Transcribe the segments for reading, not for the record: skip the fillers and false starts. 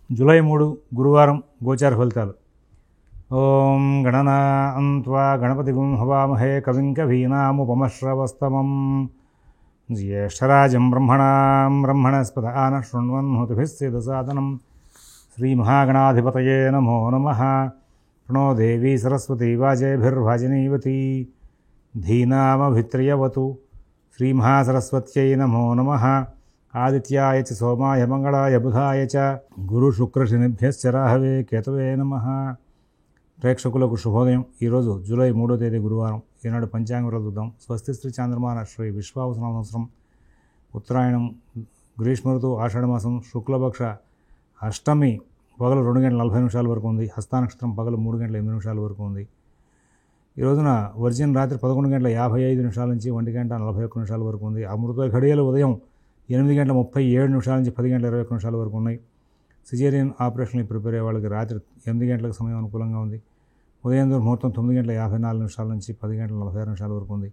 July 3 గురువారం గోచార ఫలితాలు. ఓం గణనాన్త్వా గణపతిగుం హవామహే కవిం కవీనాముపమశ్రవస్తమం జ్యేష్ఠరాజం బ్రహ్మణస్పద ఆన శృణ్వన్నోతిభిः సిద్ధసాదనం శ్రీమహాగణాధిపతయే నమో నమః. ప్రణో దేవీ సరస్వతీ వాజేభిర్వాజినీవతి ధీనామభిత్రియవతు. శ్రీమహాసరస్వత్యై నమో నమః. ఆదిత్యాయ చ సోమాయ మంగళాయ బుధాయ చ గురుశుక్రశనిభ్యశ్చ రాహవే కేతవే నమః. ప్రేక్షకులకు శుభోదయం. ఈరోజు జూలై 3వ తేదీ గురువారం. ఈనాడు పంచాంగం చూద్దాం. స్వస్తి శ్రీ చాంద్రమాన శ్రీ విశ్వావసన సంవత్సరం ఉత్తరాయణం గ్రీష్మ ఋతువు ఆషాఢమాసం శుక్లపక్ష అష్టమి పగలు 2:40 వరకు ఉంది. హస్తానక్షత్రం పగలు 3:8 వరకు ఉంది. ఈ రోజున వర్జిన్ రాత్రి 11:55 నుంచి 1:41 వరకు ఉంది. అమృత ఘడియలు ఉదయం 8:37 నుంచి 10:21 వరకు ఉన్నాయి. సిజేరియన్ ఆపరేషన్కి ప్రిపేర్ అయ్యే వాళ్ళకి రాత్రి 8 గంటలకు సమయం అనుకూలంగా ఉంది. ఉదయం దుర్ముహూర్తం 9:54 నుంచి 10:46 వరకు ఉంది.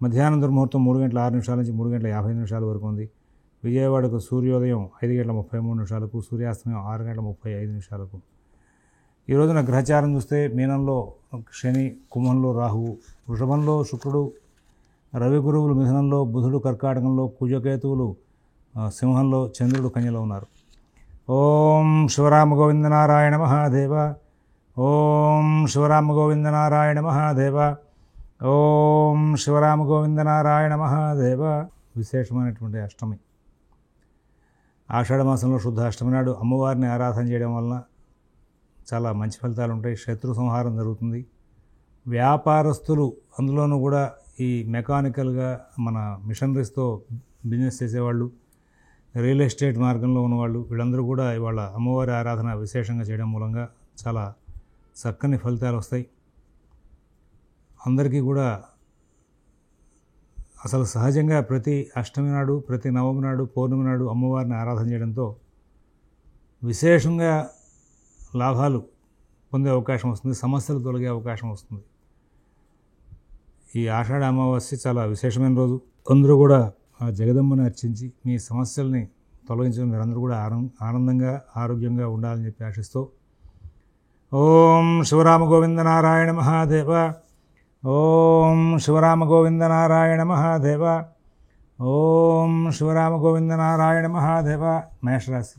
మధ్యాహ్నం దుర్ముహూర్తం 3:06 నుంచి 3:55 వరకు ఉంది. విజయవాడకు సూర్యోదయం 5:33, సూర్యాస్తమయం 6:35. ఈ రోజున గ్రహచారం చూస్తే మీనంలో శని, కుంభంలో రాహువు, వృషభంలో శుక్రుడు, రవి గురువులు మిథునంలో, బుధుడు కర్కాటకంలో, కుజకేతువులు సింహంలో, చంద్రుడు కన్యలో ఉన్నారు. ఓం శివరామ గోవింద నారాయణ మహాదేవ. ఓం శివరామ గోవింద నారాయణ మహాదేవ. ఓం శివరామ గోవింద నారాయణ మహాదేవ. విశేషమైనటువంటి అష్టమి. ఆషాఢమాసంలో శుద్ధ అష్టమి నాడు అమ్మవారిని ఆరాధన చేయడం వలన చాలా మంచి ఫలితాలు ఉంటాయి. శత్రు సంహారం జరుగుతుంది. వ్యాపారస్తులు, అందులోనూ కూడా ఈ మెకానికల్గా మన మిషనరీస్తో బిజినెస్ చేసేవాళ్ళు, రియల్ ఎస్టేట్ మార్గంలో ఉన్నవాళ్ళు, వీళ్ళందరూ కూడా ఇవాళ అమ్మవారి ఆరాధన విశేషంగా చేయడం మూలంగా చాలా చక్కని ఫలితాలు వస్తాయి. అందరికీ కూడా అసలు సహజంగా ప్రతి అష్టమి నాడు, ప్రతి నవమి నాడు, పౌర్ణమి నాడు అమ్మవారిని ఆరాధన చేయడంతో విశేషంగా లాభాలు పొందే అవకాశం వస్తుంది. సమస్యలు తొలగే అవకాశం వస్తుంది. ఈ ఆషాఢ అమావాస్య చాలా విశేషమైన రోజు. అందరూ కూడా ఆ జగదమ్మని అర్చించి మీ సమస్యల్ని తొలగించడం, మీరందరూ కూడా ఆనందంగా ఆరోగ్యంగా ఉండాలని చెప్పి ఆశిస్తూ ఓం శివరామ గోవింద నారాయణ మహాదేవ. ఓం శివరామ గోవింద నారాయణ మహాదేవ. ఓం శివరామ గోవింద నారాయణ మహాదేవ. మేషరాశి.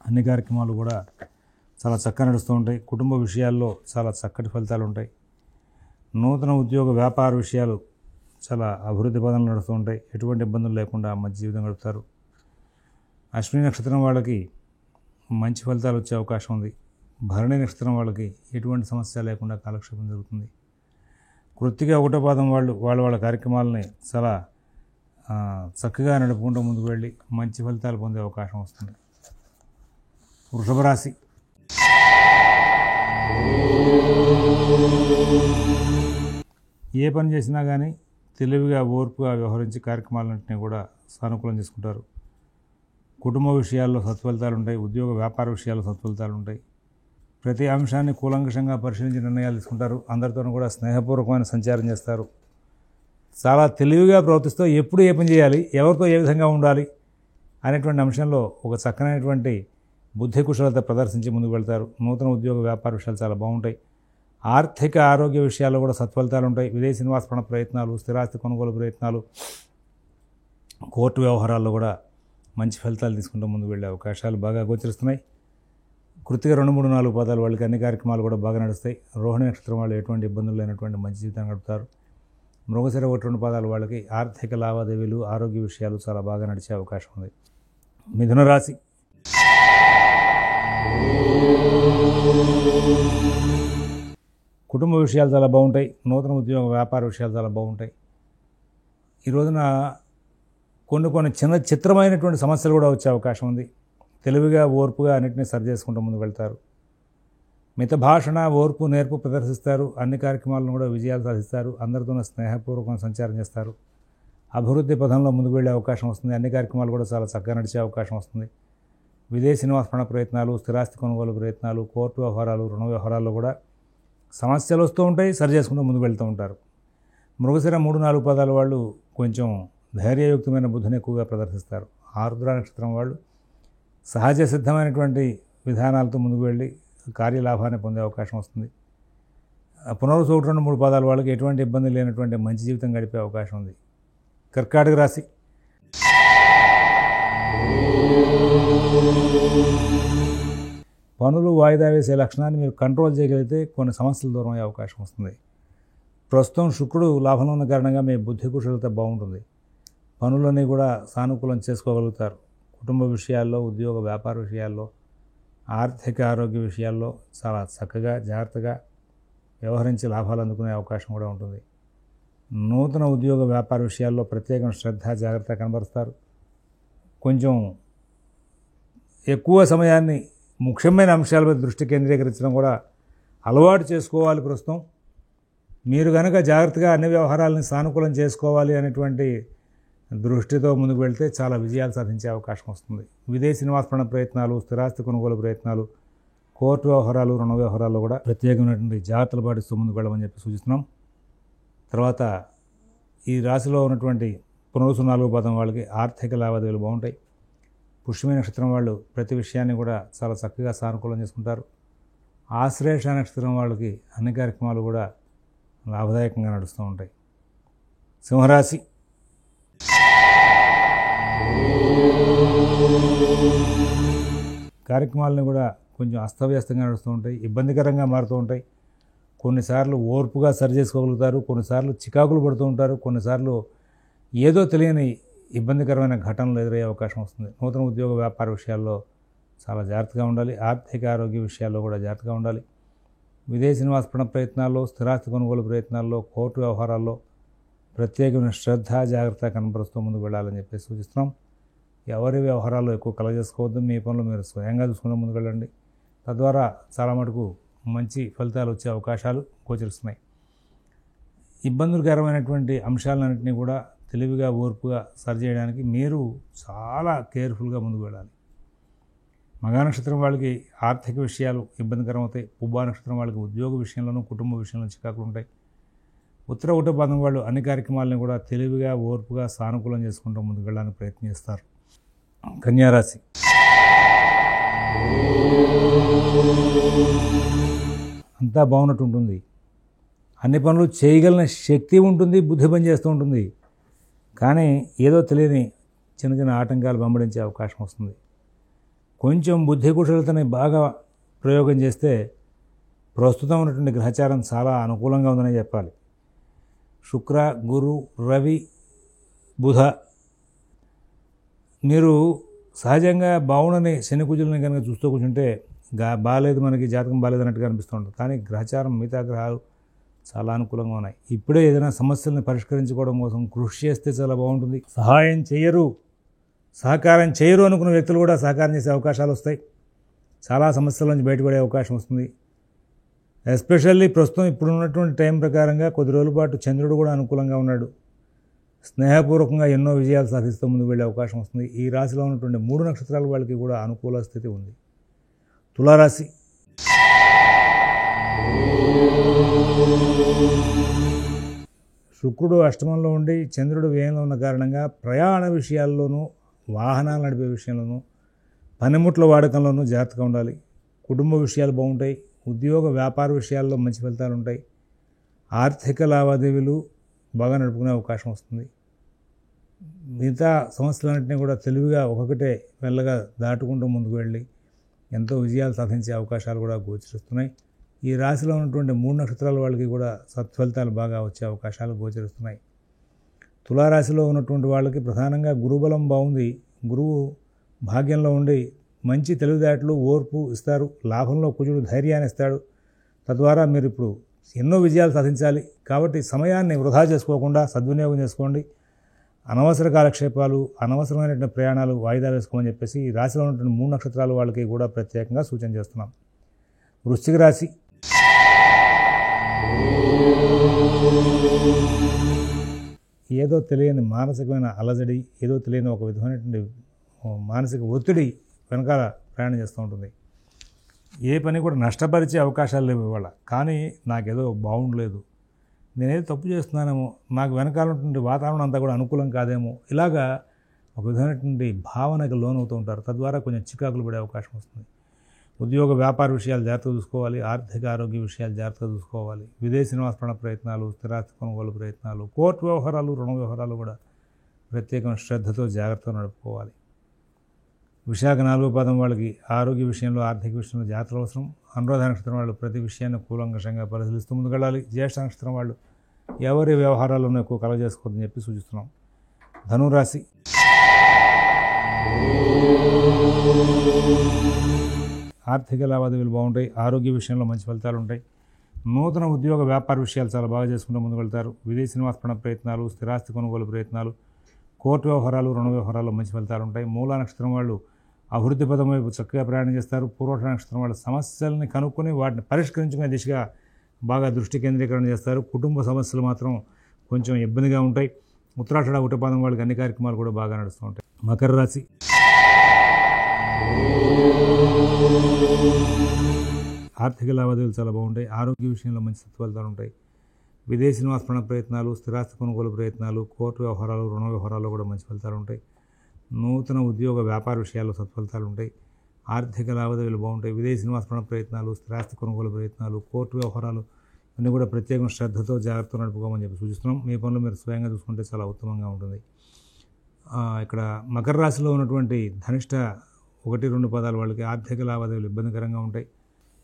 అన్ని కార్యక్రమాలు కూడా చాలా చక్కగా నడుస్తూ ఉంటాయి. కుటుంబ విషయాల్లో చాలా చక్కటి ఫలితాలు ఉంటాయి. నూతన ఉద్యోగ వ్యాపార విషయాలు చాలా అభివృద్ధి పదంలో నడుస్తూ ఉంటాయి. ఎటువంటి ఇబ్బందులు లేకుండా మంచి జీవితం గడుపుతారు. అశ్విని నక్షత్రం వాళ్ళకి మంచి ఫలితాలు వచ్చే అవకాశం ఉంది. భరణి నక్షత్రం వాళ్ళకి ఎటువంటి సమస్య లేకుండా కాలక్షేపం జరుగుతుంది. కృత్తిక 1వ పాదం వాళ్ళ కార్యక్రమాలని చాలా చక్కగా నడుపుకుంటూ ముందుకు వెళ్ళి మంచి ఫలితాలు పొందే అవకాశం వస్తుంది. వృషభ రాశి. ఏ పని చేసినా కానీ తెలివిగా, ఓర్పుగా వ్యవహరించి కార్యక్రమాలన్నింటినీ కూడా సానుకూలం చేసుకుంటారు. కుటుంబ విషయాల్లో సత్ఫలితాలు ఉంటాయి. ఉద్యోగ వ్యాపార విషయాల్లో సత్ఫలితాలు ఉంటాయి. ప్రతి అంశాన్ని కూలంకషంగా పరిశీలించి నిర్ణయాలు తీసుకుంటారు. అందరితోనూ కూడా స్నేహపూర్వకమైన సంచారం చేస్తారు. చాలా తెలివిగా ప్రవర్తిస్తూ ఎప్పుడు ఏ పని చేయాలి, ఎవరితో ఏ విధంగా ఉండాలి అనేటువంటి అంశంలో ఒక చక్కనైనటువంటి బుద్ధి కుశలత ప్రదర్శించి ముందుకు వెళ్తారు. నూతన ఉద్యోగ వ్యాపార విషయాలు చాలా బాగుంటాయి. ఆర్థిక ఆరోగ్య విషయాల్లో కూడా సత్ఫలితాలు ఉంటాయి. విదేశీ నివాసపణ ప్రయత్నాలు, స్థిరాస్తి కొనుగోలు ప్రయత్నాలు, కోర్టు వ్యవహారాల్లో కూడా మంచి ఫలితాలు తీసుకుంటూ ముందుకు వెళ్ళే అవకాశాలు బాగా గోచరిస్తున్నాయి. కృతిక 2, 3, 4 పాదాలు వాళ్ళకి అన్ని కార్యక్రమాలు కూడా బాగా నడుస్తాయి. రోహిణి నక్షత్రం వాళ్ళు ఎటువంటి ఇబ్బందులు లేనటువంటి మంచి జీవితాన్ని గడుపుతారు. మృగశిర 1, 2 పాదాలు వాళ్ళకి ఆర్థిక లావాదేవీలు, ఆరోగ్య విషయాలు చాలా బాగా నడిచే అవకాశం ఉంది. మిథున రాశి. కుటుంబ విషయాలు చాలా బాగుంటాయి. నూతన ఉద్యోగ వ్యాపార విషయాలు చాలా బాగుంటాయి. ఈ రోజున కొన్ని చిత్రమైనటువంటి సమస్యలు కూడా వచ్చే అవకాశం ఉంది. తెలివిగా, ఓర్పుగా అన్నింటినీ సరి చేసుకుంటూ ముందుకు వెళ్తారు. మిత భాషణ, ఓర్పు, నేర్పు ప్రదర్శిస్తారు. అన్ని కార్యక్రమాలను కూడా విజయాలు సాధిస్తారు. అందరితోనూ స్నేహపూర్వకంగా సంచారం చేస్తారు. అభివృద్ధి పథంలో ముందుకు వెళ్ళే అవకాశం వస్తుంది. అన్ని కార్యక్రమాలు కూడా చాలా చక్కగా నడిచే అవకాశం వస్తుంది. విదేశీ నివాసపణ ప్రయత్నాలు, స్థిరాస్తి కొనుగోలు ప్రయత్నాలు, కోర్టు వ్యవహారాలు, రుణ వ్యవహారాల్లో కూడా సమస్యలు వస్తూ ఉంటాయి. సరి చేసుకుంటూ ముందుకు వెళ్తూ ఉంటారు. మృగశిర 3, 4 పాదాల వాళ్ళు కొంచెం ధైర్యయుక్తమైన బుద్ధిని ఎక్కువగా ప్రదర్శిస్తారు. ఆరుద్ర నక్షత్రం వాళ్ళు సహజ సిద్ధమైనటువంటి విధానాలతో ముందుకు వెళ్ళి కార్యలాభాన్ని పొందే అవకాశం వస్తుంది. పునరుసు 1, 2, 3 పాదాల వాళ్ళకి ఎటువంటి ఇబ్బంది లేనటువంటి మంచి జీవితం గడిపే అవకాశం ఉంది. కర్కాటక రాశి. పనులు వాయిదా వేసే లక్షణాన్ని మీరు కంట్రోల్ చేయగలిగితే కొన్ని సమస్యలు దూరం అయ్యే అవకాశం వస్తుంది. ప్రస్తుతం శుక్రుడు లాభంలో ఉన్న కారణంగా మీ బుద్ధి కుశలత బాగుంటుంది. పనులన్నీ కూడా సానుకూలం చేసుకోగలుగుతారు. కుటుంబ విషయాల్లో, ఉద్యోగ వ్యాపార విషయాల్లో, ఆర్థిక ఆరోగ్య విషయాల్లో చాలా చక్కగా జాగ్రత్తగా వ్యవహరించి లాభాలు అందుకునే అవకాశం కూడా ఉంటుంది. నూతన ఉద్యోగ వ్యాపార విషయాల్లో ప్రత్యేకమైన శ్రద్ధ జాగ్రత్త కనబరుస్తారు. కొంచెం ఎక్కువ సమయాన్ని ముఖ్యమైన అంశాలపై దృష్టి కేంద్రీకరించడం కూడా అలవాటు చేసుకోవాలి. ప్రస్తుతం మీరు కనుక జాగ్రత్తగా అన్ని వ్యవహారాలని సానుకూలం చేసుకోవాలి అనేటువంటి దృష్టితో ముందుకు వెళ్తే చాలా విజయాలు సాధించే అవకాశం వస్తుంది. విదేశీ నివాసపరణ ప్రయత్నాలు, స్థిరాస్తి కొనుగోలు ప్రయత్నాలు, కోర్టు వ్యవహారాలు, రుణ వ్యవహారాల్లో కూడా ప్రత్యేకమైనటువంటి జాగ్రత్తలు పాటిస్తూ ముందుకు వెళ్ళమని చెప్పి సూచిస్తున్నాం. తర్వాత ఈ రాశిలో ఉన్నటువంటి పునరుసు 4 పాదం వాళ్ళకి ఆర్థిక లావాదేవీలు బాగుంటాయి. పుష్యమి నక్షత్రం వాళ్ళు ప్రతి విషయాన్ని కూడా చాలా చక్కగా సానుకూలం చేసుకుంటారు. ఆశ్లేష నక్షత్రం వాళ్ళకి అన్ని కార్యక్రమాలు కూడా లాభదాయకంగా నడుస్తూ ఉంటాయి. సింహరాశి. కార్యక్రమాలను కూడా కొంచెం అస్తవ్యస్తంగా నడుస్తూ ఉంటాయి, ఇబ్బందికరంగా మారుతూ ఉంటాయి. కొన్నిసార్లు ఓర్పుగా సరి చేసుకోగలుగుతారు, కొన్నిసార్లు చికాకులు పడుతూ ఉంటారు, కొన్నిసార్లు ఏదో తెలియని ఇబ్బందికరమైన ఘటనలు ఎదురయ్యే అవకాశం వస్తుంది. నూతన ఉద్యోగ వ్యాపార విషయాల్లో చాలా జాగ్రత్తగా ఉండాలి. ఆర్థిక ఆరోగ్య విషయాల్లో కూడా జాగ్రత్తగా ఉండాలి. విదేశీ నివాసపరణ ప్రయత్నాల్లో, స్థిరాస్తి కొనుగోలు ప్రయత్నాల్లో, కోర్టు వ్యవహారాల్లో ప్రత్యేకమైన శ్రద్ధ జాగ్రత్త కనబరుస్తూ ముందుకు వెళ్ళాలని చెప్పి సూచిస్తున్నాం. ఎవరి వ్యవహారాల్లో ఎక్కువ కలగజేసుకోవద్దు. మీ పనులు మీరు స్వయంగా చూసుకుంటూ ముందుకు వెళ్ళండి. తద్వారా చాలా మటుకు మంచి ఫలితాలు వచ్చే అవకాశాలు గోచరిస్తున్నాయి. ఇబ్బందికరమైనటువంటి అంశాలన్నింటినీ కూడా తెలివిగా, ఓర్పుగా సరిచేయడానికి మీరు చాలా కేర్ఫుల్గా ముందుకు వెళ్ళాలి. మగా నక్షత్రం వాళ్ళకి ఆర్థిక విషయాలు ఇబ్బందికరం అవుతాయి. పుబ్బా నక్షత్రం వాళ్ళకి ఉద్యోగ విషయంలోనూ, కుటుంబ విషయంలో చికాకులు ఉంటాయి. ఉత్తర 1 పాదం వాళ్ళు అన్ని కార్యక్రమాలను కూడా తెలివిగా, ఓర్పుగా, సానుకూలం చేసుకుంటూ ముందుకు వెళ్ళడానికి ప్రయత్నం చేస్తారు. కన్యారాశి. అంతా బాగున్నట్టు ఉంటుంది. అన్ని పనులు చేయగలిగిన శక్తి ఉంటుంది, బుద్ధి పని చేస్తూ ఉంటుంది. కానీ ఏదో తెలియని చిన్న చిన్న ఆటంకాలు వెంబడించే అవకాశం వస్తుంది. కొంచెం బుద్ధి కుశలతని బాగా ప్రయోగం చేస్తే ప్రస్తుతం ఉన్నటువంటి గ్రహచారం చాలా అనుకూలంగా ఉందని చెప్పాలి. శుక్ర, గురు, రవి, బుధ మీరు సహజంగా బాగుండని శని కుజులని కనుక చూస్తూ కూర్చుంటే బాగాలేదు, మనకి జాతకం బాగాలేదు అన్నట్టుగా అనిపిస్తూ ఉంటుంది. కానీ గ్రహచారం మిగతా గ్రహాలు చాలా అనుకూలంగా ఉన్నాయి. ఇప్పుడే ఏదైనా సమస్యలను పరిష్కరించుకోవడం కోసం కృషి చేస్తే చాలా బాగుంటుంది. సహకారం చేయరు అనుకున్న వ్యక్తులు కూడా సహకారం చేసే అవకాశాలు వస్తాయి. చాలా సమస్యల నుంచి బయటపడే అవకాశం వస్తుంది. ఎస్పెషల్లీ ప్రస్తుతం ఇప్పుడు ఉన్నటువంటి టైం ప్రకారంగా కొద్ది రోజుల పాటు చంద్రుడు కూడా అనుకూలంగా ఉన్నాడు. స్నేహపూర్వకంగా ఎన్నో విజయాలు సాధిస్తూ ముందుకు వెళ్ళే అవకాశం వస్తుంది. ఈ రాశిలో ఉన్నటువంటి 3 నక్షత్రాల వాళ్ళకి కూడా అనుకూల స్థితి ఉంది. తులారాశి. శుక్రుడు అష్టమంలో ఉండి చంద్రుడు వ్యయంలో ఉన్న కారణంగా ప్రయాణ విషయాల్లోనూ, వాహనాలు నడిపే విషయంలోనూ, పనిముట్ల వాడకంలోనూ జాగ్రత్తగా ఉండాలి. కుటుంబ విషయాలు బాగుంటాయి. ఉద్యోగ వ్యాపార విషయాల్లో మంచి ఫలితాలు ఉంటాయి. ఆర్థిక లావాదేవీలు బాగా నడుపుకునే అవకాశం వస్తుంది. మిగతా సమస్యలన్నింటినీ కూడా తెలివిగా ఒక్కొక్కటే మెల్లగా దాటుకుంటూ ముందుకు వెళ్ళి ఎంతో విజయాలు సాధించే అవకాశాలు కూడా గోచరిస్తున్నాయి. ఈ రాశిలో ఉన్నటువంటి 3 నక్షత్రాల వాళ్ళకి కూడా సత్ఫలితాలు బాగా వచ్చే అవకాశాలు గోచరిస్తున్నాయి. తులారాశిలో ఉన్నటువంటి వాళ్ళకి ప్రధానంగా గురుబలం బాగుంది. గురువు భాగ్యంలో ఉండి మంచి తెలివితేటలు, ఓర్పు ఇస్తారు. లాభంలో కుజుడు ధైర్యాన్ని ఇస్తాడు. తద్వారా మీరు ఇప్పుడు ఎన్నో విజయాలు సాధించాలి. కాబట్టి సమయాన్ని వృధా చేసుకోకుండా సద్వినియోగం చేసుకోండి. అనవసర కాలక్షేపాలు, అనవసరమైనటువంటి ప్రయాణాలు వాయిదా వేసుకోమని చెప్పేసి ఈ రాశిలో ఉన్నటువంటి 3 నక్షత్రాల వాళ్ళకి కూడా ప్రత్యేకంగా సూచన చేస్తున్నాం. వృశ్చిక రాశి. ఏదో తెలియని మానసికమైన అలజడి, ఏదో తెలియని ఒక విధమైనటువంటి మానసిక ఒత్తిడి వెనకాల ప్రయాణం చేస్తూ ఉంటుంది. ఏ పని కూడా నష్టపరిచే అవకాశాలు లేవు ఇవాళ. కానీ నాకేదో బాగుండలేదు, నేనేదో తప్పు చేస్తున్నానేమో, నాకు వెనకాల ఉన్నటువంటి వాతావరణం అంతా కూడా అనుకూలం కాదేమో, ఇలాగా ఒక విధమైనటువంటి భావనకు లోనవుతూ ఉంటారు. తద్వారా కొంచెం చికాకులు పడే అవకాశం వస్తుంది. ఉద్యోగ వ్యాపార విషయాలు జాగ్రత్తగా చూసుకోవాలి. ఆర్థిక ఆరోగ్య విషయాలు జాగ్రత్తగా చూసుకోవాలి. విదేశీ నివాస ప్రయత్నాలు, స్థిరాస్తి కొనుగోలు ప్రయత్నాలు, కోర్టు వ్యవహారాలు, రుణ వ్యవహారాలు కూడా ప్రత్యేకమైన శ్రద్ధతో జాగ్రత్తగా నడుపుకోవాలి. విశాఖ 4వ పాదం వాళ్ళకి ఆరోగ్య విషయంలో, ఆర్థిక విషయంలో జాగ్రత్తలు అవసరం. అనురాధ నక్షత్రం వాళ్ళు ప్రతి విషయాన్ని కూలంకషంగా పరిశీలిస్తూ ముందుకెళ్ళాలి. జ్యేష్ఠ నక్షత్రం వాళ్ళు ఎవరి వ్యవహారాల్లోనూ ఎక్కువ కలగజేసుకోవద్దని చెప్పి సూచిస్తున్నాం. ధనురాశి ఆర్థిక లావాదేవీలు బాగుంటాయి. ఆరోగ్య విషయంలో మంచి ఫలితాలు ఉంటాయి. నూతన ఉద్యోగ వ్యాపార విషయాలు చాలా బాగా చేసుకుంటూ ముందుకు వెళ్తారు. విదేశీ నివాస ప్రయత్నాలు, స్థిరాస్తి కొనుగోలు ప్రయత్నాలు, కోర్టు వ్యవహారాలు, రుణ వ్యవహారాల్లో మంచి ఫలితాలు ఉంటాయి. మూలా నక్షత్రం వాళ్ళు అభివృద్ధి పదం వైపు చక్కగా ప్రయాణం చేస్తారు. పూర్వష నక్షత్రం వాళ్ళు సమస్యల్ని కనుక్కొని వాటిని పరిష్కరించుకునే దిశగా బాగా దృష్టి కేంద్రీకరణ చేస్తారు. కుటుంబ సమస్యలు మాత్రం కొంచెం ఇబ్బందిగా ఉంటాయి. ఉత్తరాషాఢ 1వ పాదం వాళ్ళకి అన్ని కార్యక్రమాలు కూడా బాగా నడుస్తూ ఉంటాయి. మకర రాశి ఆర్థిక లావాదేవీలు చాలా బాగుంటాయి. ఆరోగ్య విషయంలో మంచి సత్ఫలితాలు ఉంటాయి. విదేశీ నివాస ప్రయత్నాలు, స్థిరాస్తి కొనుగోలు ప్రయత్నాలు, కోర్టు వ్యవహారాలు, రుణ వ్యవహారాల్లో కూడా మంచి ఫలితాలు ఉంటాయి. నూతన ఉద్యోగ వ్యాపార విషయాల్లో సత్ఫలితాలు ఉంటాయి. ఆర్థిక లావాదేవీలు బాగుంటాయి. విదేశీ నివాస ప్రయత్నాలు, స్థిరాస్తి కొనుగోలు ప్రయత్నాలు, కోర్టు వ్యవహారాలు ఇవన్నీ కూడా ప్రత్యేకమైన శ్రద్ధతో జాగ్రత్తగా నడుపుకోమని చెప్పి సూచిస్తున్నాం. మీ పనులు మీరు స్వయంగా చూసుకుంటే చాలా ఉత్తమంగా ఉంటుంది. ఇక్కడ మకర రాశిలో ఉన్నటువంటి ధనిష్ట 1-2 పాదాల వాళ్ళకి ఆర్థిక లావాదేవీలు ఇబ్బందికరంగా ఉంటాయి.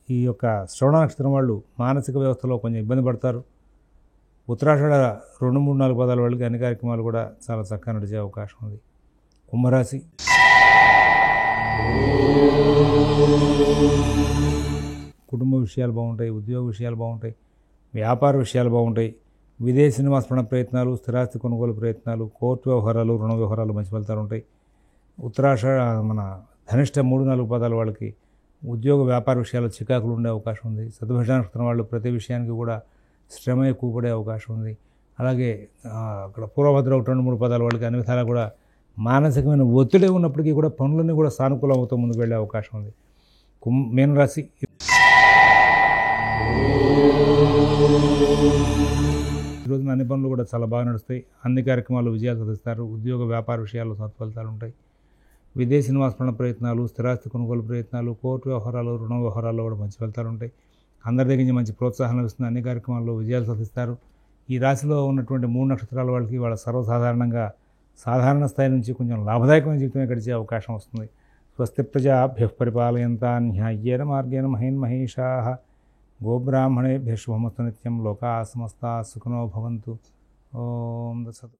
ఈ యొక్క శ్రవణ నక్షత్రం వాళ్ళు మానసిక వ్యవస్థలో కొంచెం ఇబ్బంది పడతారు. ఉత్తరాషాఢ 2, 3, 4 పాదాల వాళ్ళకి అన్ని కార్యక్రమాలు కూడా చాలా చక్కగా నడిచే అవకాశం ఉంది. కుంభరాశి కుటుంబ విషయాలు బాగుంటాయి. ఉద్యోగ విషయాలు బాగుంటాయి. వ్యాపార విషయాలు బాగుంటాయి. విదేశీ నివాస ప్రయత్నాలు, స్థిరాస్తి కొనుగోలు ప్రయత్నాలు, కోర్టు వ్యవహారాలు, రుణ వ్యవహారాలు మంచి ఫలితాలు ఉంటాయి. ధనిష్ట 3, 4 పాదాల వాళ్ళకి ఉద్యోగ వ్యాపార విషయాల్లో చికాకులు ఉండే అవకాశం ఉంది. సతుభుజ నక్షత్రం వాళ్ళు ప్రతి విషయానికి కూడా శ్రమ ఎక్కువ పడే అవకాశం ఉంది. అలాగే అక్కడ పూర్వభద్ర 1, 2, 3 పాదాల వాళ్ళకి అన్ని విధాలా కూడా మానసికమైన ఒత్తిడి ఉన్నప్పటికీ కూడా పనులన్నీ కూడా సానుకూలం అవుతూ ముందుకు వెళ్ళే అవకాశం ఉంది. మీనరాశి ఈరోజున అన్ని పనులు కూడా చాలా బాగా నడుస్తాయి. అన్ని కార్యక్రమాలు విజయాలు సాధిస్తారు. ఉద్యోగ వ్యాపార విషయాల్లో సత్ఫలితాలు ఉంటాయి. విదేశీ నివాస ప్రయత్నాలు, స్థిరాస్తి కొనుగోలు ప్రయత్నాలు, కోర్టు వ్యవహారాలు, రుణ వ్యవహారాల్లో కూడా మంచి ఫలితాలు ఉంటాయి. అందరి దగ్గర నుంచి మంచి ప్రోత్సాహం లభిస్తుంది. అన్ని కార్యక్రమాల్లో విజయాలు సాధిస్తారు. ఈ రాశిలో ఉన్నటువంటి 3 నక్షత్రాల వాళ్ళకి వాళ్ళ సర్వసాధారణంగా సాధారణ స్థాయి నుంచి కొంచెం లాభదాయకమైన జీవితమే గడిచే అవకాశం వస్తుంది. స్వస్తి ప్రజాభ్యః పరిపాలయంతాం న్యాయ్యేన మార్గేణ మహేన్మహేషాః గోబ్రాహ్మణేభ్యః శుభమస్తు నిత్యం. లోకాః సమస్తాః సుఖినో భవంతు. ఓం తత్సత్.